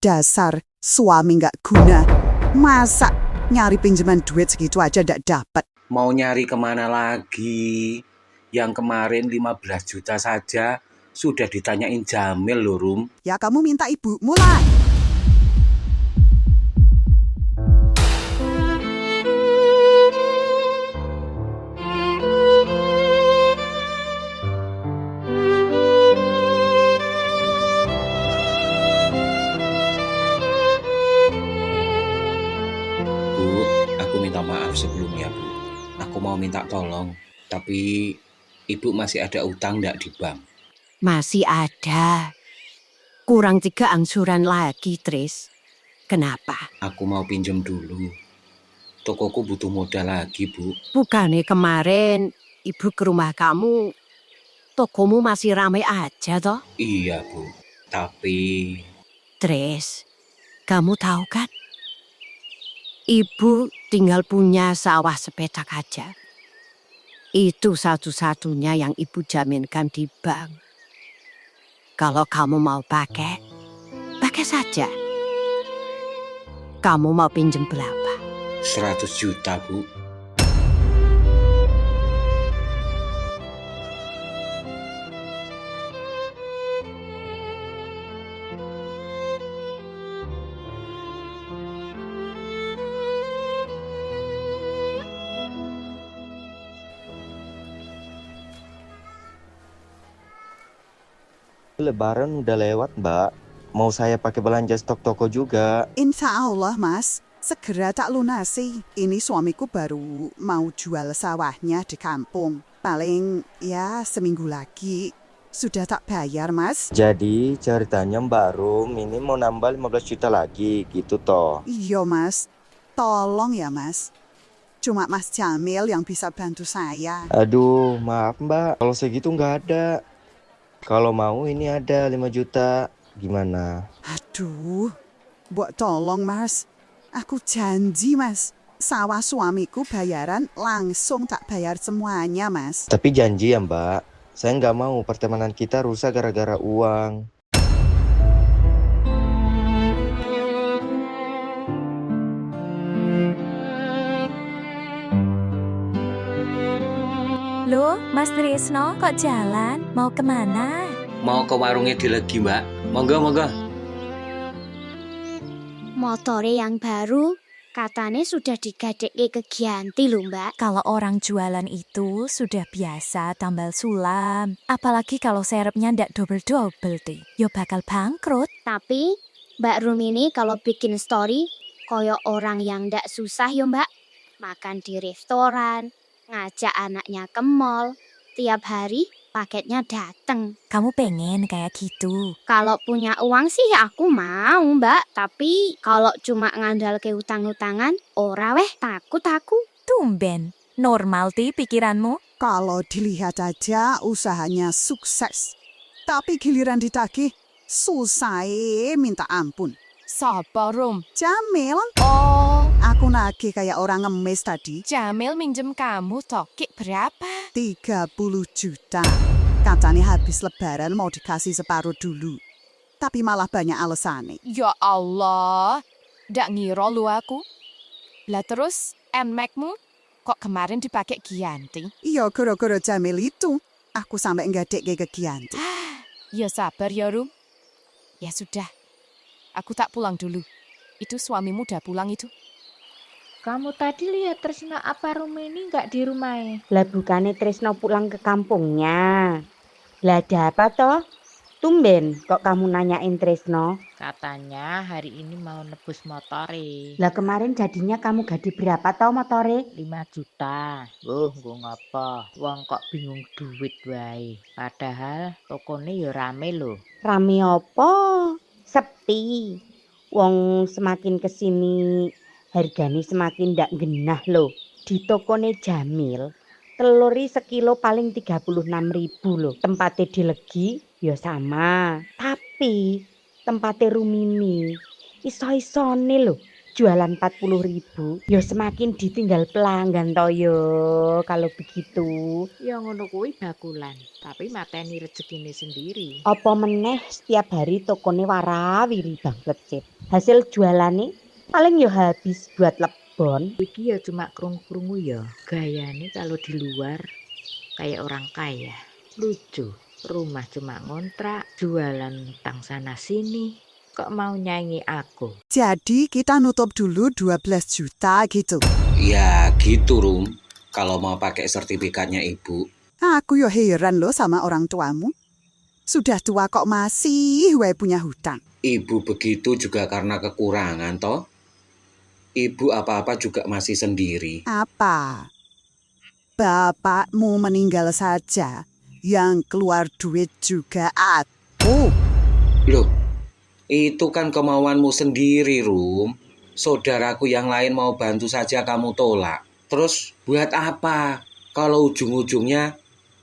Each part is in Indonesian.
Dasar suami nggak guna. Masa nyari pinjaman duit segitu aja nggak dapat? Mau nyari kemana lagi? Yang kemarin 15 juta saja sudah ditanyain Jamil loh, Rum. Ya kamu minta ibumu lah. Bu, aku minta maaf sebelumnya, Bu. Aku mau minta tolong, tapi Ibu masih ada utang nggak di bank? Masih ada. Kurang 3 angsuran lagi, Tris. Kenapa? Aku mau pinjam dulu. Tokoku butuh modal lagi, Bu. Bukannya kemarin ibu ke rumah kamu, tokomu masih ramai aja toh? Iya, Bu. Tapi Tris, kamu tahu kan? Ibu tinggal punya sawah sepetak aja. Itu satu-satunya yang ibu jaminkan di bank. Kalau kamu mau pakai saja. Kamu mau pinjem berapa? 100 juta, Bu. Lebaran udah lewat, Mbak. Mau saya pakai belanja stok toko juga. Insya Allah mas, segera tak lunasi. Ini suamiku baru mau jual sawahnya di kampung. Paling ya seminggu lagi. Sudah tak bayar mas. Jadi ceritanya Mbak Rum ini mau nambah 15 juta lagi gitu toh. Iya mas, tolong ya mas. Cuma Mas Jamil yang bisa bantu saya. Aduh, maaf Mbak. Kalau segitu nggak ada. Kalau mau ini ada 5 juta. Gimana? Aduh, buat tolong mas. Aku janji mas, sawah suamiku bayaran langsung tak bayar semuanya mas. Tapi janji ya Mbak. Saya nggak mau pertemanan kita rusak gara-gara uang. Loh, Mas Trisno kok jalan? Mau kemana? Mau ke warungnya Dilegi, Mbak. Monggo, monggo. Motore yang baru katanya sudah digadekke ke Gianti lho Mbak. Kalau orang jualan itu sudah biasa tambal sulam. Apalagi kalau serepnya ndak double-double deh. Yo bakal bangkrut. Tapi Mbak Rum ini kalau bikin story koyo orang yang ndak susah yo Mbak. Makan di restoran, ngajak anaknya ke mall, tiap hari paketnya dateng. Kamu pengen kayak gitu? Kalau punya uang sih aku mau Mbak, tapi kalau cuma ngandal ke utang-utangan, ora weh takut aku. Tumben, normal ti pikiranmu. Kalau dilihat aja usahanya sukses. Tapi giliran ditagih, susah minta ampun. Sapa, Rum? Jamil, Oh, aku nagih kayak orang ngemis tadi. Jamil minjem kamu toh. Kik berapa? 30 juta. Katanya habis lebaran mau dikasih separuh dulu. Tapi malah banyak alasannya. Ya Allah, ndak ngira lu aku. Lah terus, Nmax-mu kok kemarin dipakai Gianti? Iya, gara-gara Jamil itu. Aku sampai ngadek ke Gianti. Ya sabar ya, Rum. Ya sudah, aku tak pulang dulu. Itu suamimu udah pulang itu. Kamu tadi lihat Trisno apa Rumeni nggak di rumahnya? Lah bukannya Trisno pulang ke kampungnya. Lah ada apa toh? Tumben kok kamu nanyain Trisno. Katanya hari ini mau nebus motore. Lah kemarin jadinya kamu gaji berapa toh motore? 5 juta. Gue ngapa? Wong kok bingung duit wae. Padahal tokone ya rame loh. Rame opo? Sepi. Wong semakin kesini harganya semakin ndak genah loh. Di tokone Jamil, teluri sekilo paling 36.000 loh. Tempatnya Dilegi ya sama. Tapi tempatnya Rumini iso-isone loh jualan 40.000, ya semakin ditinggal pelanggan toh yo kalau begitu. Ya ngono kuwi bakulan, tapi mateni rezekine sendiri. Apa meneh setiap hari tokone warawiri banget sih. Hasil jualane paling ya habis buat lebon. Iki ya cuma krungu-krungu ya. Gayane kalau di luar kayak orang kaya. Lucu, rumah cuma ngontrak, jualan utang sana sini. Kok mau nyanyi aku? Jadi kita nutup dulu 12 juta gitu. Ya gitu Rum, kalau mau pakai sertifikatnya ibu. Aku yo heran loh sama orang tuamu. Sudah tua kok masih wae punya hutang. Ibu begitu juga karena kekurangan toh. Ibu apa-apa juga masih sendiri. Apa? Bapakmu meninggal saja, yang keluar duit juga aku. Loh, itu kan kemauanmu sendiri, Rum. Saudaraku yang lain mau bantu saja kamu tolak. Terus buat apa? Kalau ujung-ujungnya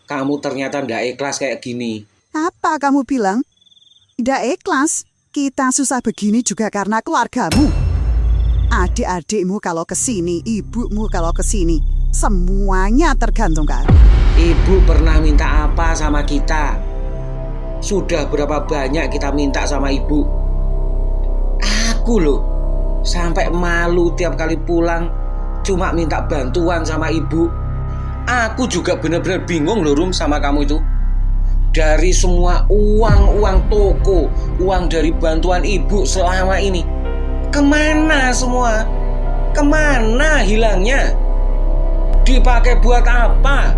kamu ternyata ndak ikhlas kayak gini. Apa kamu bilang? Tidak ikhlas. Kita susah begini juga karena keluargamu. Adik-adikmu kalau kesini, ibumu kalau kesini, semuanya tergantung kamu. Ibu pernah minta apa sama kita? Sudah berapa banyak kita minta sama ibu? Aku loh, sampai malu tiap kali pulang cuma minta bantuan sama ibu. Aku juga benar-benar bingung loh Rum sama kamu itu. Dari semua uang toko, uang dari bantuan ibu selama ini, kemana semua? Kemana hilangnya? Dipakai buat apa?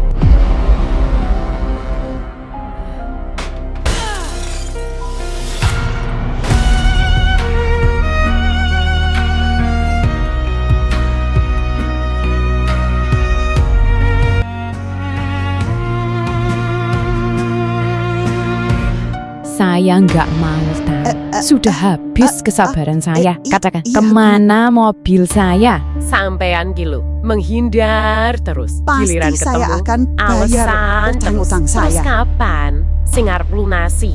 Saya nggak mau tahu. Sudah habis kesabaran saya. Katakan, kemana mobil saya? Sampean gitu, menghindar terus. Pasti Giliran ketemu, saya akan bayar alasan utang-utang terus. saya. Terus kapan? Sing arep lunasi.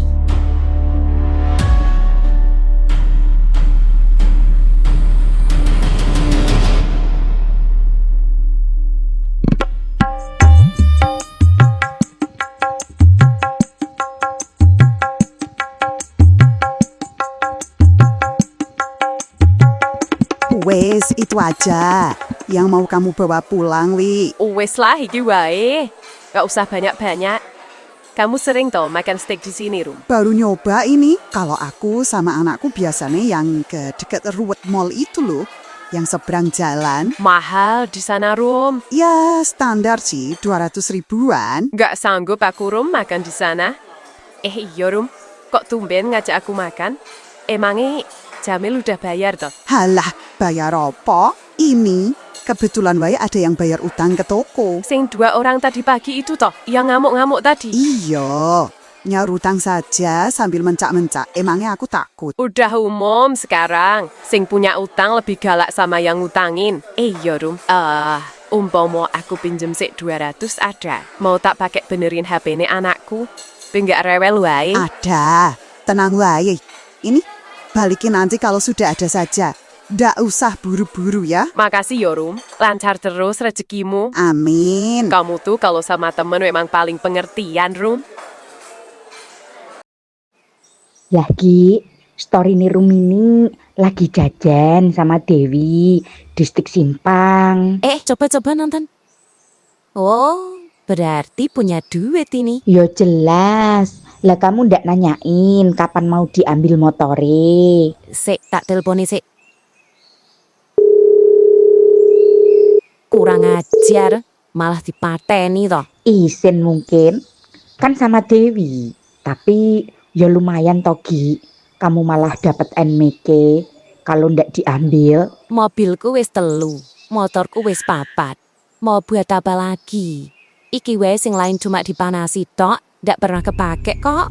Wes, itu aja yang mau kamu bawa pulang, Wi. Wes lah iki wae. Gak usah banyak-banyak. Kamu sering toh makan steak di sini, Rum? Baru nyoba ini. Kalau aku sama anakku biasanya yang ke dekat Ruwet Mall itu loh, yang seberang jalan. Mahal di sana, Rum. Ya, standar sih, 200 ribuan. Gak sanggup aku, Rum, makan di sana. Iya, Rum. Kok tumben ngajak aku makan? Emangnya Jamil udah bayar toh? Halah, bayar apa? Ini kebetulan wae ada yang bayar utang ke toko. Sing 2 orang tadi pagi itu toh, yang ngamuk-ngamuk tadi. Iya, nyaur utang saja sambil mencak-mencak. Emangnya aku takut? Udah umum sekarang. Sing punya utang lebih galak sama yang ngutangin. Iya, Rum. Umpama aku pinjem sik 200 ada. Mau tak pakai benerin HP-ne anakku? Biar gak rewel wae. Ada, tenang wae. Ini balikin nanti kalau sudah ada saja. Ndak usah buru-buru ya. Makasih ya, Rum. Lancar terus rezekimu. Amin. Kamu tuh kalau sama temen memang paling pengertian, Rum. Lah Ki, story ini Rumini lagi jajan sama Dewi di Stik Simpang. Coba-coba nonton. Oh, berarti punya duit ini. Yo jelas. Lah kamu ndak nanyain kapan mau diambil motore. Sik, tak teleponi sik. Kurang ajar, malah dipateni toh. Isin mungkin. Kan sama Dewi. Tapi ya lumayan toh Ki. Kamu malah dapat NMK kalau ndak diambil. Mobilku wis 3, motorku wis 4. Mau buat apa lagi? Iki wae sing lain cuma dipanasi tok, ndak pernah kepake kok.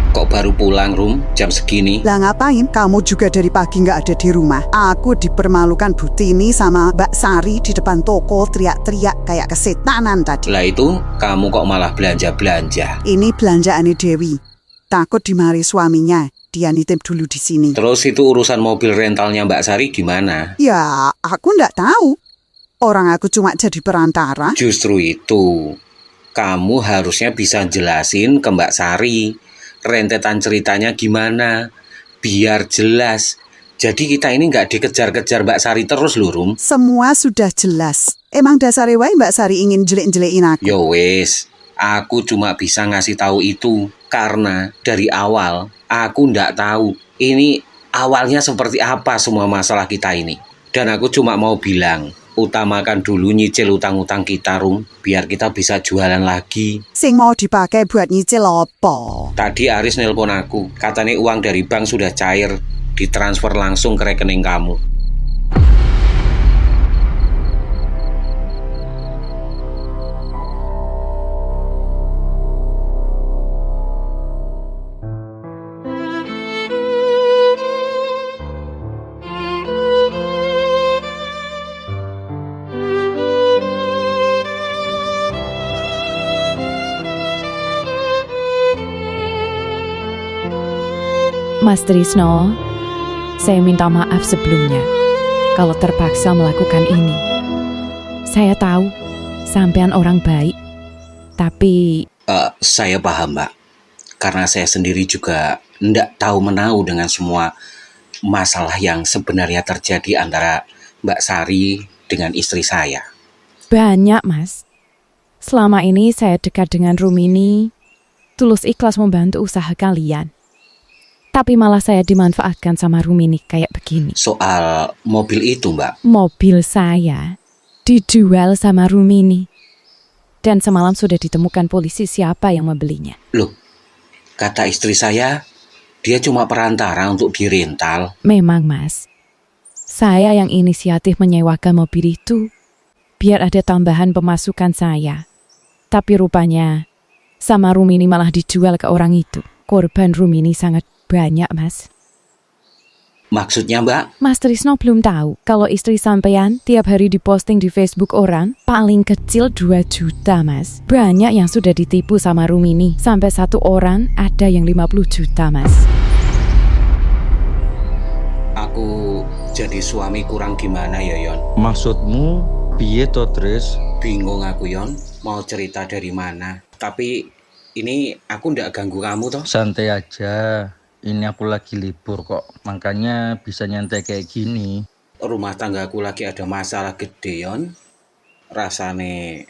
Kok baru pulang, Rum? Jam segini? Lah ngapain? Kamu juga dari pagi nggak ada di rumah. Aku dipermalukan Bu Tini sama Mbak Sari di depan toko teriak-teriak kayak kesetanan tadi. Lah itu, kamu kok malah belanja-belanja? Ini belanjaannya Dewi. Takut dimarahi suaminya. Dia nitip dulu di sini. Terus itu urusan mobil rentalnya Mbak Sari gimana? Ya, aku ndak tahu. Orang aku cuma jadi perantara. Justru itu, kamu harusnya bisa jelasin ke Mbak Sari rentetan ceritanya gimana, biar jelas. Jadi kita ini nggak dikejar-kejar Mbak Sari terus loh, Rum. Semua sudah jelas. Emang dasar wae Mbak Sari ingin jelek-jelekin aku. Yo wes, aku cuma bisa ngasih tahu itu karena dari awal aku ndak tahu ini awalnya seperti apa semua masalah kita ini. Dan aku cuma mau bilang, utamakan dulu nyicil utang-utang kita, Rum, biar kita bisa jualan lagi. Sing mau dipakai buat nyicil apa? Tadi Aris nelpon aku, katanya uang dari bank sudah cair, ditransfer langsung ke rekening kamu. Mas Trisno, saya minta maaf sebelumnya kalau terpaksa melakukan ini. Saya tahu sampean orang baik, tapi... Saya paham, Mbak. Karena saya sendiri juga ndak tahu menau dengan semua masalah yang sebenarnya terjadi antara Mbak Sari dengan istri saya. Banyak, Mas. Selama ini saya dekat dengan Rumini, tulus ikhlas membantu usaha kalian. Tapi malah saya dimanfaatkan sama Rumini kayak begini. Soal mobil itu, Mbak. Mobil saya dijual sama Rumini. Dan semalam sudah ditemukan polisi siapa yang membelinya. Loh, kata istri saya, dia cuma perantara untuk dirental. Memang, Mas. Saya yang inisiatif menyewakan mobil itu biar ada tambahan pemasukan saya. Tapi rupanya sama Rumini malah dijual ke orang itu. Korban Rumini sangat banyak, Mas. Maksudnya, Mbak? Mas Trisno belum tahu kalau istri sampean tiap hari diposting di Facebook orang paling kecil 2 juta, Mas. Banyak yang sudah ditipu sama Rumini. Sampai satu orang ada yang 50 juta, Mas. Aku jadi suami kurang gimana ya, Yon? Maksudmu piye to, Tris? Bingung aku, Yon. Mau cerita dari mana? Tapi ini aku ndak ganggu kamu toh? Santai aja. Ini aku lagi libur kok. Makanya bisa nyantai kayak gini. Rumah tanggaku lagi ada masalah gede, Yon. Rasane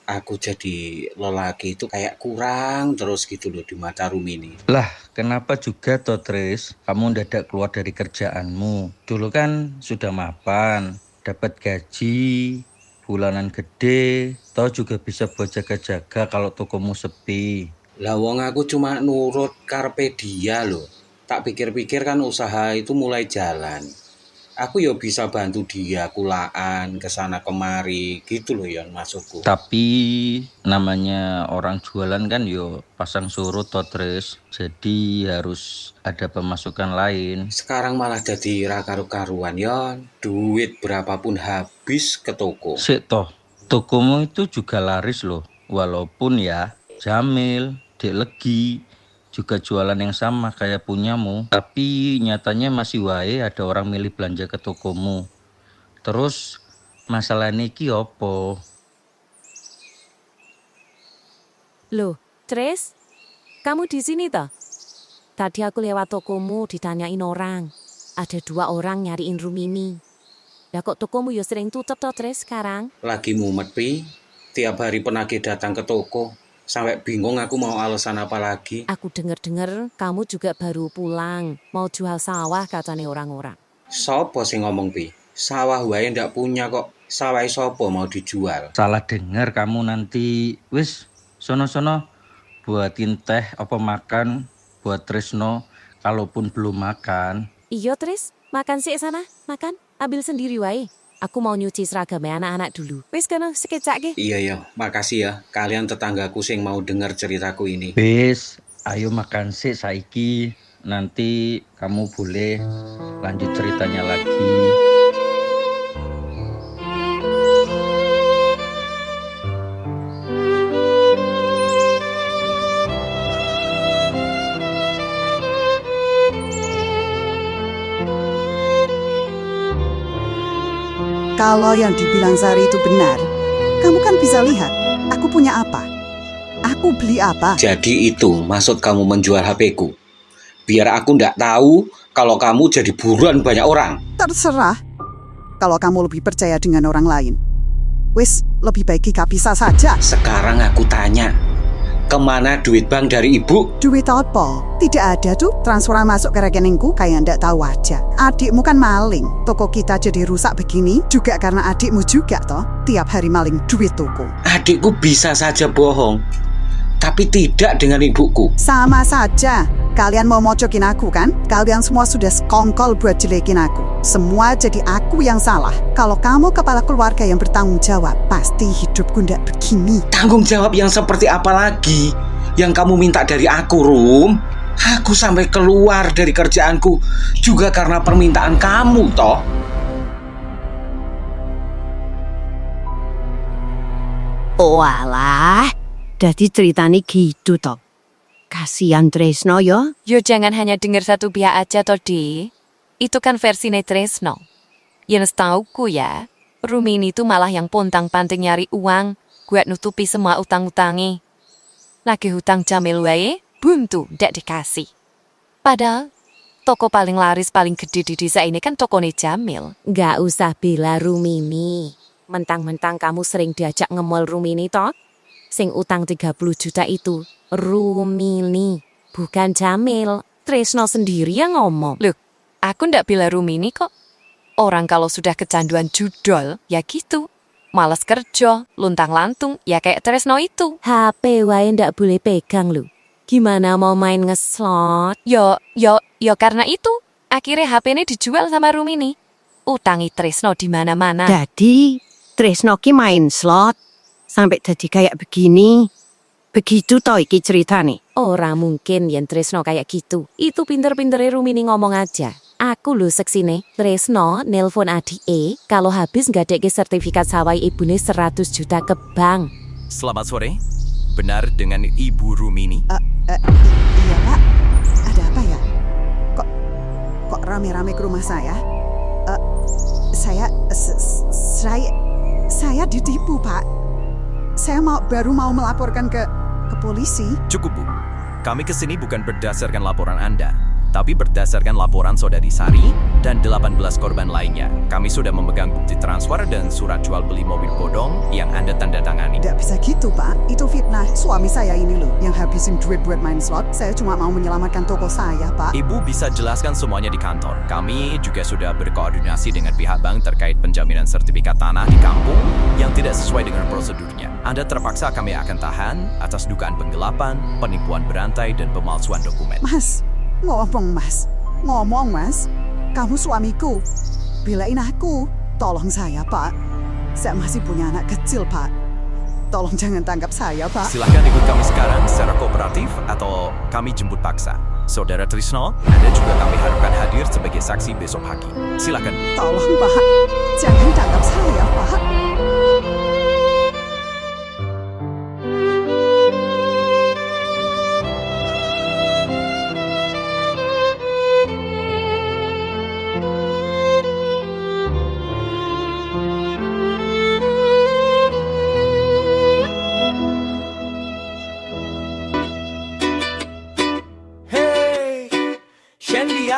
aku jadi lelaki itu kayak kurang terus gitu loh di mata Rumini. Lah, kenapa juga toh, Tris? Kamu mendadak keluar dari kerjaanmu. Dulu kan sudah mapan, dapat gaji, bulanan gede, toh juga bisa buat jaga-jaga kalau tokomu sepi. Lah wong aku cuma nurut karpe dia loh. Tak pikir-pikir kan usaha itu mulai jalan. Aku yo bisa bantu dia kulaan kesana kemari gitu loh Yon masukku. Tapi namanya orang jualan kan yo pasang surut toh, Tris. Jadi harus ada pemasukan lain. Sekarang malah jadi karu-karuan Yon. Duit berapapun habis ke toko. Sik toh, tokomu itu juga laris loh. Walaupun ya Jamil, Dek Legi juga jualan yang sama kayak punyamu. Tapi nyatanya masih wae ada orang milih belanja ke tokomu. Terus masalah niki opo? Loh, Tris, kamu di sini toh? Tadi aku lewat tokomu ditanyain orang. Ada 2 orang nyariin Rumini. Lah kok tokomu ya sering tutup toh, Tris, sekarang? Lagi mumet pi. Tiap hari penagih datang ke toko. Sampai bingung aku mau alasan apa lagi. Aku denger-denger kamu juga baru pulang. Mau jual sawah katanya orang-orang. Sopo sih ngomong pi? Sawah wae ndak punya kok. Sawah sopo mau dijual? Salah denger kamu nanti. Wis, sono-sono buatin teh apa makan buat Trisno. Kalaupun belum makan. Iya, Tris, makan sih sana. Makan, ambil sendiri wae. Aku mau nyuci seragamnya anak-anak dulu. Wis kono sekecak ge. Iya ya, makasih ya. Kalian tetanggaku sing mau dengar ceritaku ini. Bis, ayo makan sih saiki. Nanti kamu boleh lanjut ceritanya lagi. Kalau yang dibilang Sari itu benar, kamu kan bisa lihat, aku punya apa? Aku beli apa? Jadi itu maksud kamu menjual HP-ku? Biar aku ndak tahu kalau kamu jadi buruan banyak orang. Terserah. Kalau kamu lebih percaya dengan orang lain. Wis, lebih baik kita pisah saja. Sekarang aku tanya, kemana duit bank dari ibu? Duit apa? Tidak ada tuh. Transferan masuk ke rekeningku kayak ndak tahu aja. Adikmu kan maling. Toko kita jadi rusak begini juga karena adikmu juga toh. Tiap hari maling duit toko. Adikku bisa saja bohong, tapi tidak dengan ibuku. Sama saja. Kalian mau mocokin aku kan? Kalian semua sudah sekongkol buat jelekin aku. Semua jadi aku yang salah. Kalau kamu kepala keluarga yang bertanggung jawab, pasti hidupku ndak begini. Tanggung jawab yang seperti apa lagi yang kamu minta dari aku, Rum? Aku sampai keluar dari kerjaanku juga karena permintaan kamu, toh. Walah, jadi ceritanya gitu toh. Kasihan Tresno yo. Yo jangan hanya dengar satu pihak aja toh, Di. Itu kan versinya Tresno. Yang setauku ya, Rumini itu malah yang pontang-panting nyari uang buat nutupi semua utang-utangi. Lagi hutang Jamil wae, buntu ndak dikasih. Padahal toko paling laris paling gede di desa ini kan tokone Jamil. Nggak usah bela Rumini. Mentang-mentang kamu sering diajak ngemol Rumini toh. Sing utang 30 juta itu Rumini, bukan Jamil. Tresno sendiri yang ngomong. Loh, aku ndak bela Rumini kok. Orang kalau sudah kecanduan judol, ya gitu. Malas kerja, luntang-lantung, ya kayak Tresno itu. HP wae ndak boleh pegang lu. Gimana mau main ngeslot? Yo karena itu. Akhirnya HP ini dijual sama Rumini. Utangi Tresno di mana-mana. Jadi, Tresno ki main slot. Sampai jadi kayak begini. Begitu toh iki ceritane. Ora mungkin yen Tresno kayak gitu. Itu pinter-pintere Rumini ngomong aja. Aku lho seksine. Tresno nelpon adike kalau habis nggadekke sertifikat sawah ibune 100 juta ke bank. Selamat sore. Benar dengan Ibu Rumini? Iya Pak. Ada apa ya? Kok rame-rame ke rumah saya? Saya ditipu Pak. Saya baru mau melaporkan ke polisi. Cukup, Bu. Kami kesini bukan berdasarkan laporan Anda, tapi berdasarkan laporan Saudari Sari dan 18 korban lainnya. Kami sudah memegang bukti transfer dan surat jual beli mobil bodong yang Anda tanda tangani. Tidak bisa gitu, Pak. Itu fitnah. Suami saya ini loh yang habisin duit buat main slot. Saya cuma mau menyelamatkan toko saya, Pak. Ibu bisa jelaskan semuanya di kantor. Kami juga sudah berkoordinasi dengan pihak bank terkait penjaminan sertifikat tanah di kampung yang tidak sesuai dengan prosedurnya. Anda terpaksa kami akan tahan atas dugaan penggelapan, penipuan berantai, dan pemalsuan dokumen. Mas. Ngomong mas, kamu suamiku, belain aku, tolong saya Pak, saya masih punya anak kecil Pak, tolong jangan tangkap saya Pak. Silahkan ikut kami sekarang secara kooperatif atau kami jemput paksa. Saudara Tresno, Anda juga kami harapkan hadir sebagai saksi besok pagi. Silahkan. Tolong Pak, jangan tangkap saya Pak.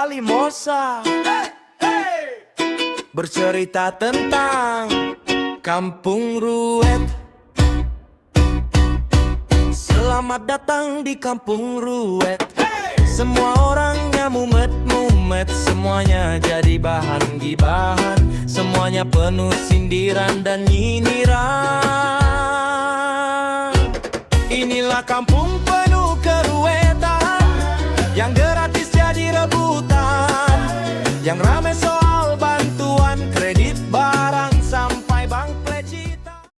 Limosa bercerita tentang Kampung Ruwet. Selamat datang di Kampung Ruwet. Semua orangnya mumet-mumet, semuanya jadi bahan gibahan, semuanya penuh sindiran dan nyinyiran. Inilah kampung penuh keruwetan, yang gratis jadi rebutan, yang ramai